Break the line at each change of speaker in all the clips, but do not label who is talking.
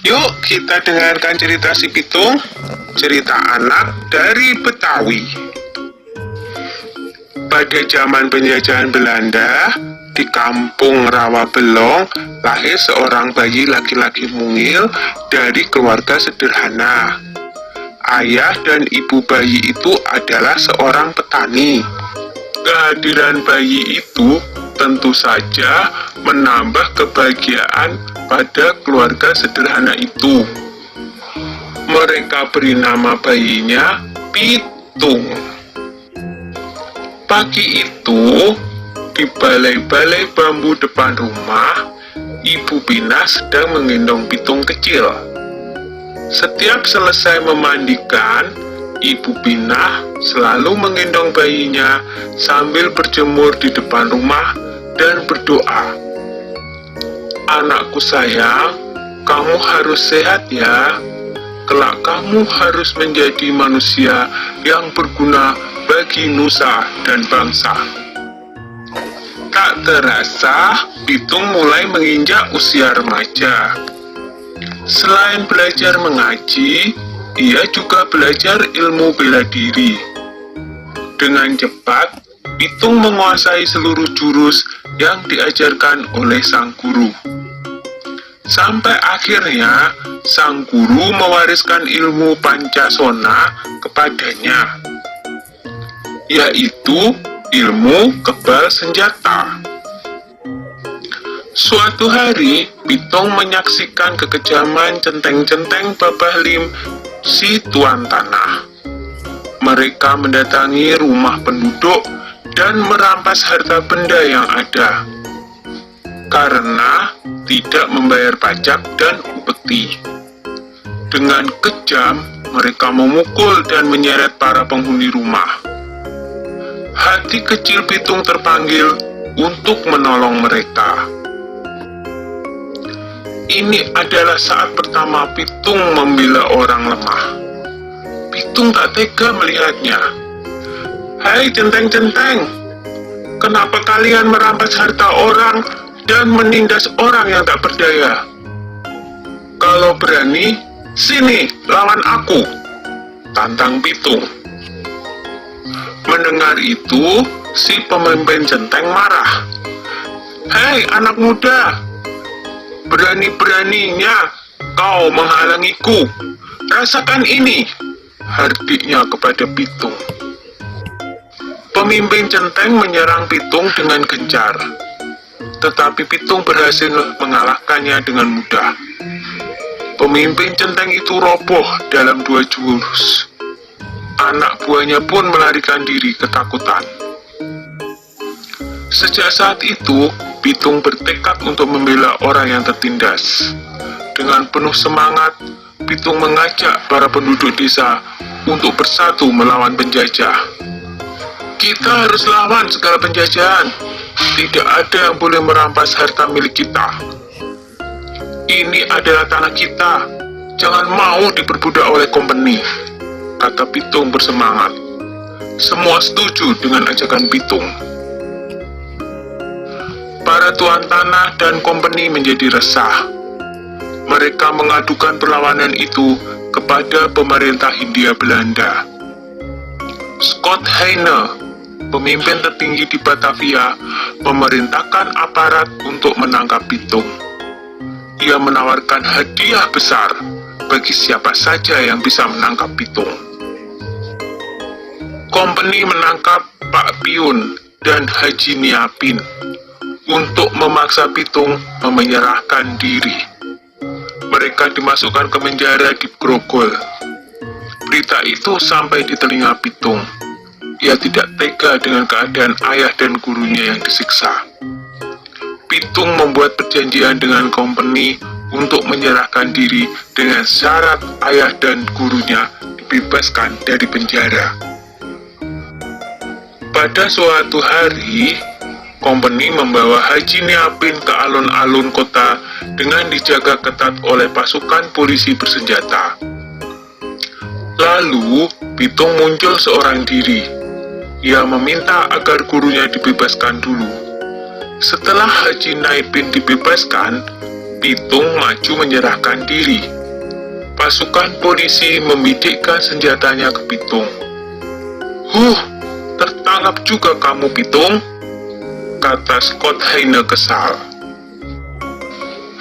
Yuk kita dengarkan cerita si Pitung, cerita anak dari Betawi. Pada zaman penjajahan Belanda, di kampung Rawabelong, lahir seorang bayi laki-laki mungil dari keluarga sederhana. Ayah dan ibu bayi itu adalah seorang petani. Kehadiran bayi itu tentu saja menambah kebahagiaan pada keluarga sederhana itu. Mereka beri nama bayinya Pitung. Pagi itu, di balai-balai bambu depan rumah, Ibu Pina sedang menggendong Pitung kecil. Setiap selesai memandikan, Ibu Pina selalu menggendong bayinya sambil berjemur di depan rumah dan berdoa. "Anakku sayang, kamu harus sehat ya. Kelak kamu harus menjadi manusia yang berguna bagi nusa dan bangsa." Tak terasa, Pitung mulai menginjak usia remaja. Selain belajar mengaji, ia juga belajar ilmu bela diri. Dengan cepat, Pitung menguasai seluruh jurus yang diajarkan oleh sang guru. Sampai akhirnya, sang guru mewariskan ilmu Pancasona kepadanya, yaitu ilmu kebal senjata. Suatu hari, Pitung menyaksikan kekejaman centeng-centeng Babah Lim, si tuan tanah. Mereka mendatangi rumah penduduk dan merampas harta benda yang ada, karena tidak membayar pajak dan upeti. Dengan kejam, mereka memukul dan menyeret para penghuni rumah. Hati kecil Pitung terpanggil untuk menolong mereka. Ini adalah saat pertama Pitung membela orang lemah. Pitung tak tega melihatnya. "Hai centeng-centeng, kenapa kalian merampas harta orang dan menindas orang yang tak berdaya? Kalau berani, sini lawan aku," tantang Pitung. Mendengar itu, si pemimpin centeng marah. "Hei anak muda, berani-beraninya kau menghalangiku. Rasakan ini," hardiknya kepada Pitung. Pemimpin centeng menyerang Pitung dengan gencar, tetapi Pitung berhasil mengalahkannya dengan mudah. Pemimpin centeng itu roboh dalam 2 jurus. Anak buahnya pun melarikan diri ketakutan. Sejak saat itu, Pitung bertekad untuk membela orang yang tertindas. Dengan penuh semangat, Pitung mengajak para penduduk desa untuk bersatu melawan penjajah. "Kita harus lawan segala penjajahan. Tidak ada yang boleh merampas harta milik kita. Ini adalah tanah kita. Jangan mau diperbudak oleh kompeni," kata Pitung bersemangat. Semua setuju dengan ajakan Pitung. Para tuan tanah dan kompeni menjadi resah. Mereka mengadukan perlawanan itu kepada pemerintah Hindia Belanda. Scott Heine, pemimpin tertinggi di Batavia, memerintahkan aparat untuk menangkap Pitung. Ia menawarkan hadiah besar bagi siapa saja yang bisa menangkap Pitung. Kompeni menangkap Pak Piun dan Haji Niapin untuk memaksa Pitung menyerahkan diri. Mereka dimasukkan ke penjara di Grogol. Berita itu sampai di telinga Pitung. Ia tidak tega dengan keadaan ayah dan gurunya yang disiksa. Pitung membuat perjanjian dengan kompeni untuk menyerahkan diri dengan syarat ayah dan gurunya dibebaskan dari penjara. Pada suatu hari, kompeni membawa Haji Niapin ke alun-alun kota dengan dijaga ketat oleh pasukan polisi bersenjata. Lalu, Pitung muncul seorang diri. Ia meminta agar gurunya dibebaskan dulu. Setelah Haji Niapin dibebaskan, Pitung maju menyerahkan diri. Pasukan polisi membidikkan senjatanya ke Pitung. Tertangkap juga kamu, Pitung," kata Scott Heine kesal.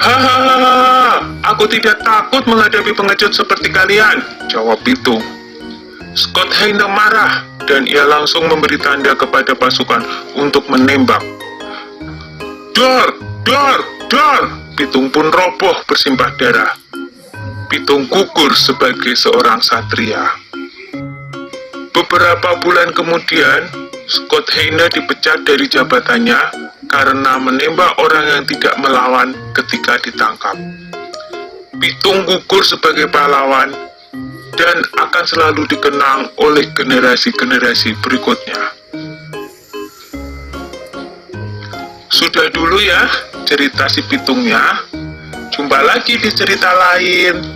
"Hahaha, aku tidak takut menghadapi pengecut seperti kalian," jawab Pitung. Scott Heine marah dan ia langsung memberi tanda kepada pasukan untuk menembak. "Dor, dor, dor!" Pitung pun roboh bersimbah darah. Pitung gugur sebagai seorang satria. Beberapa bulan kemudian, Scott Heine dipecat dari jabatannya karena menembak orang yang tidak melawan ketika ditangkap. Pitung gugur sebagai pahlawan dan akan selalu dikenang oleh generasi-generasi berikutnya. Sudah dulu ya cerita si Pitungnya. Jumpa lagi di cerita lain.